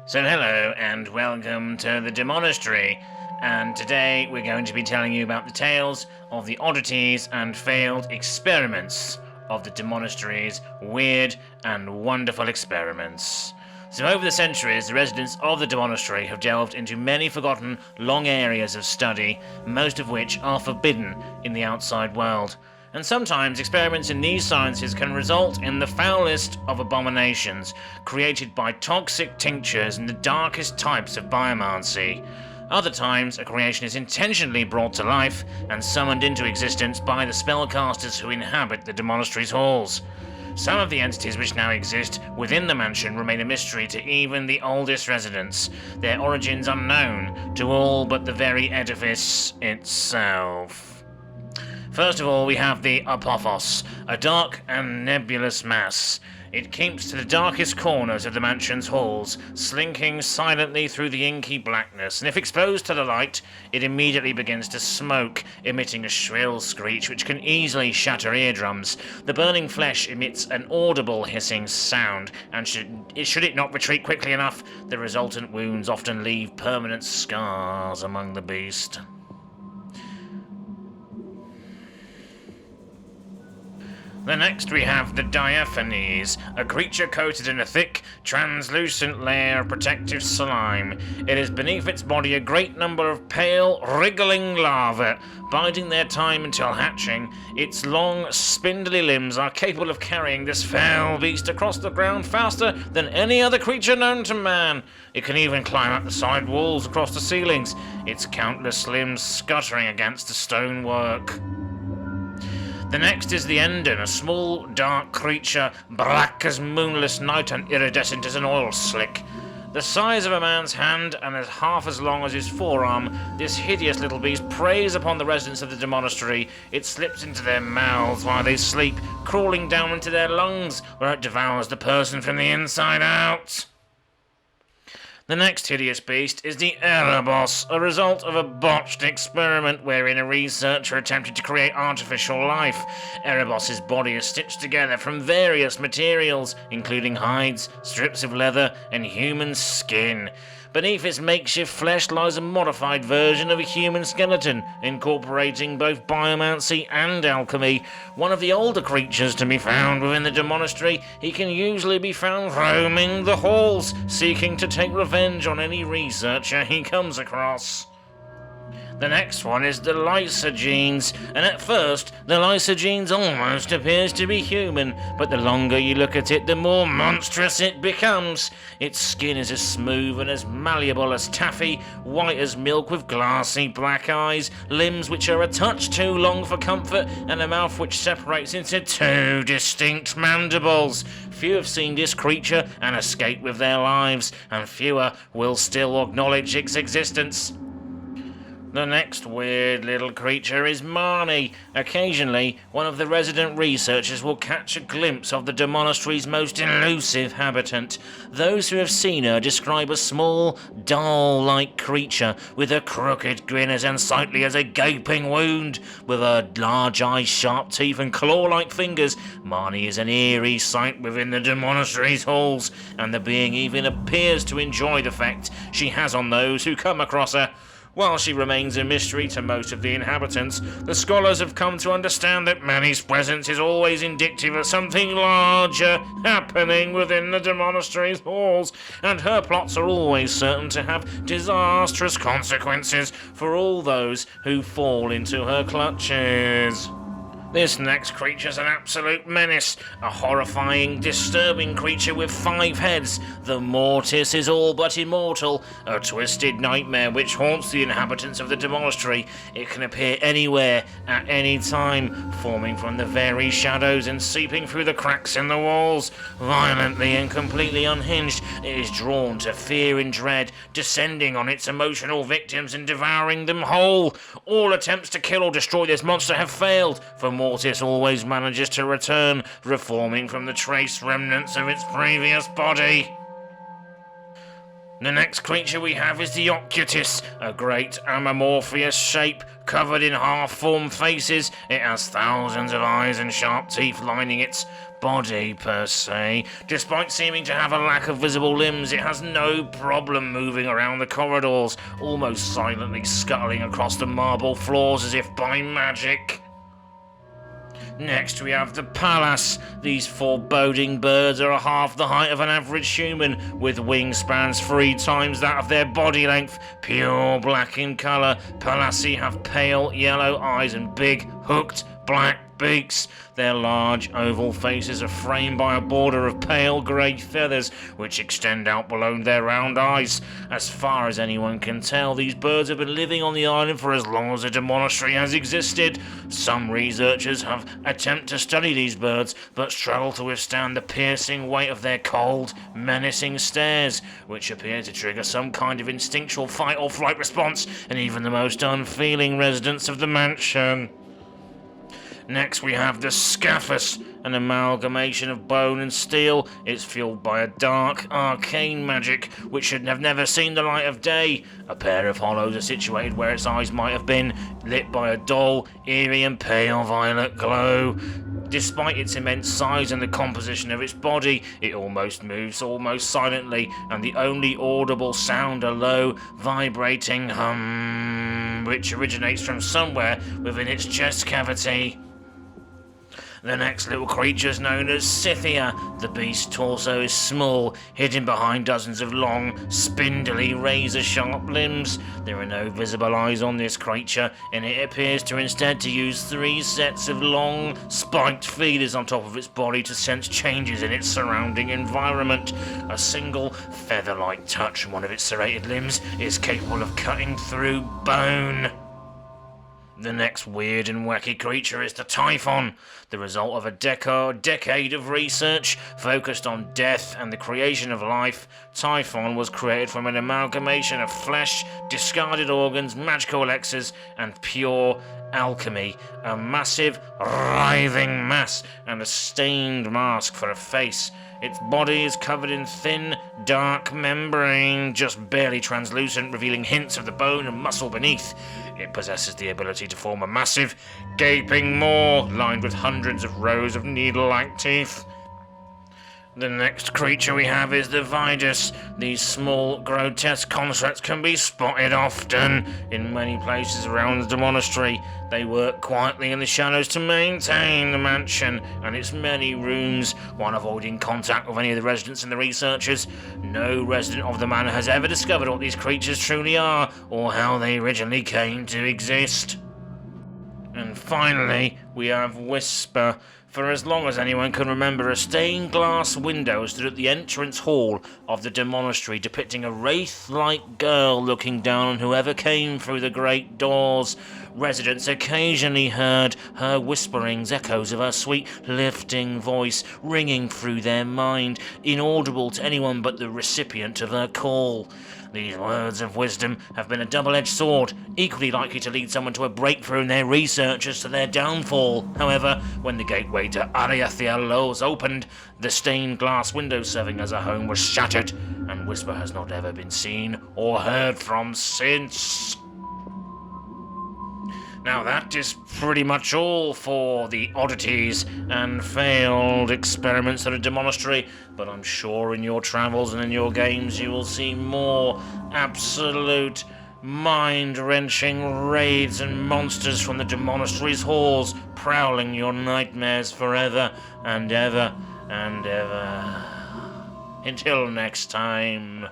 So hello and welcome to the Demonastery, and today we're going to be telling you about the tales of the oddities and failed experiments of the Demonastery's weird and wonderful experiments. So over the centuries, the residents of the Demonastery have delved into many forgotten long areas of study, most of which are forbidden in the outside world. And sometimes experiments in these sciences can result in the foulest of abominations, created by toxic tinctures and the darkest types of biomancy. Other times, a creation is intentionally brought to life and summoned into existence by the spellcasters who inhabit the Demonastery's halls. Some of the entities which now exist within the mansion remain a mystery to even the oldest residents, their origins unknown to all but the very edifice itself. First of all, we have the Apophos, a dark and nebulous mass. It keeps to the darkest corners of the mansion's halls, slinking silently through the inky blackness, and if exposed to the light, it immediately begins to smoke, emitting a shrill screech which can easily shatter eardrums. The burning flesh emits an audible hissing sound, and should it not retreat quickly enough, the resultant wounds often leave permanent scars among the beast. Then next we have the Diaphanes, a creature coated in a thick, translucent layer of protective slime. It has beneath its body a great number of pale, wriggling larvae, biding their time until hatching. Its long, spindly limbs are capable of carrying this foul beast across the ground faster than any other creature known to man. It can even climb up the side walls across the ceilings, its countless limbs scuttering against the stonework. The next is the Enden, a small, dark creature, black as moonless night and iridescent as an oil slick. The size of a man's hand and as half as long as his forearm, this hideous little beast preys upon the residents of the Demonastery. It slips into their mouths while they sleep, crawling down into their lungs, where it devours the person from the inside out. The next hideous beast is the Erebos, a result of a botched experiment wherein a researcher attempted to create artificial life. Erebos's body is stitched together from various materials, including hides, strips of leather, and human skin. Beneath its makeshift flesh lies a modified version of a human skeleton, incorporating both biomancy and alchemy. One of the older creatures to be found within the Demonastery, he can usually be found roaming the halls, seeking to take revenge on any researcher he comes across. The next one is the Lysogenes, and at first, the Lysogenes almost appears to be human, but the longer you look at it, the more monstrous it becomes. Its skin is as smooth and as malleable as taffy, white as milk with glassy black eyes, limbs which are a touch too long for comfort, and a mouth which separates into two distinct mandibles. Few have seen this creature and escaped with their lives, and fewer will still acknowledge its existence. The next weird little creature is Marnie. Occasionally, one of the resident researchers will catch a glimpse of the Demonastery's most elusive habitant. Those who have seen her describe a small, doll-like creature with a crooked grin as unsightly as a gaping wound. With her large eyes, sharp teeth, and claw-like fingers, Marnie is an eerie sight within the Demonastery's halls, and the being even appears to enjoy the effect she has on those who come across her. While she remains a mystery to most of the inhabitants, the scholars have come to understand that Marnie's presence is always indicative of something larger happening within the Demonastery's halls, and her plots are always certain to have disastrous consequences for all those who fall into her clutches. This next creature's an absolute menace, a horrifying, disturbing creature with 5 heads. The Mortis is all but immortal, a twisted nightmare which haunts the inhabitants of the Demonastery. It can appear anywhere, at any time, forming from the very shadows and seeping through the cracks in the walls. Violently and completely unhinged, it is drawn to fear and dread, descending on its emotional victims and devouring them whole. All attempts to kill or destroy this monster have failed, for Mortis always manages to return, reforming from the trace remnants of its previous body. The next creature we have is the Ocutus, a great amorphous shape covered in half-formed faces. It has thousands of eyes and sharp teeth lining its body per se. Despite seeming to have a lack of visible limbs, it has no problem moving around the corridors, almost silently scuttling across the marble floors as if by magic. Next we have the Pallas. These foreboding birds are half the height of an average human, with wingspans 3 times that of their body length, pure black in colour. Palassi have pale yellow eyes and big, hooked, black beaks. Their large oval faces are framed by a border of pale grey feathers which extend out below their round eyes. As far as anyone can tell, these birds have been living on the island for as long as the demonastery has existed. Some researchers have attempted to study these birds, but struggle to withstand the piercing weight of their cold, menacing stares, which appear to trigger some kind of instinctual fight or flight response in even the most unfeeling residents of the mansion. Next we have the Scaphus, an amalgamation of bone and steel. It's fueled by a dark, arcane magic which should have never seen the light of day. A pair of hollows are situated where its eyes might have been, lit by a dull, eerie and pale violet glow. Despite its immense size and the composition of its body, it almost moves almost silently, and the only audible sound a low, vibrating hum, which originates from somewhere within its chest cavity. The next little creature is known as Scythia. The beast's torso is small, hidden behind dozens of long, spindly, razor-sharp limbs. There are no visible eyes on this creature, and it appears to instead to use 3 sets of long, spiked feelers on top of its body to sense changes in its surrounding environment. A single, feather-like touch on one of its serrated limbs is capable of cutting through bone. The next weird and wacky creature is the Typhon, the result of a decade of research focused on death and the creation of life. Typhon was created from an amalgamation of flesh, discarded organs, magical elixirs, and pure alchemy. A massive, writhing mass and a stained mask for a face. Its body is covered in thin, dark membrane, just barely translucent, revealing hints of the bone and muscle beneath. It possesses the ability to form a massive, gaping maw lined with hundreds of rows of needle-like teeth. The next creature we have is the Vidus. These small, grotesque constructs can be spotted often in many places around the monastery. They work quietly in the shadows to maintain the mansion and its many rooms, while avoiding contact with any of the residents and the researchers. No resident of the manor has ever discovered what these creatures truly are, or how they originally came to exist. And finally, we have Whisper. For as long as anyone can remember, a stained glass window stood at the entrance hall of the demonastery, depicting a wraith-like girl looking down on whoever came through the great doors. Residents occasionally heard her whisperings, echoes of her sweet, lifting voice ringing through their mind, inaudible to anyone but the recipient of her call. These words of wisdom have been a double-edged sword, equally likely to lead someone to a breakthrough in their research as to their downfall. However, when the gateway to Ariathialos opened, the stained glass window serving as a home was shattered, and Whisper has not ever been seen or heard from since. Now that is pretty much all for the oddities and failed experiments at a demonastery, but I'm sure in your travels and in your games you will see more absolute mind-wrenching raids and monsters from the demonastery's halls, prowling your nightmares forever and ever and ever. Until next time.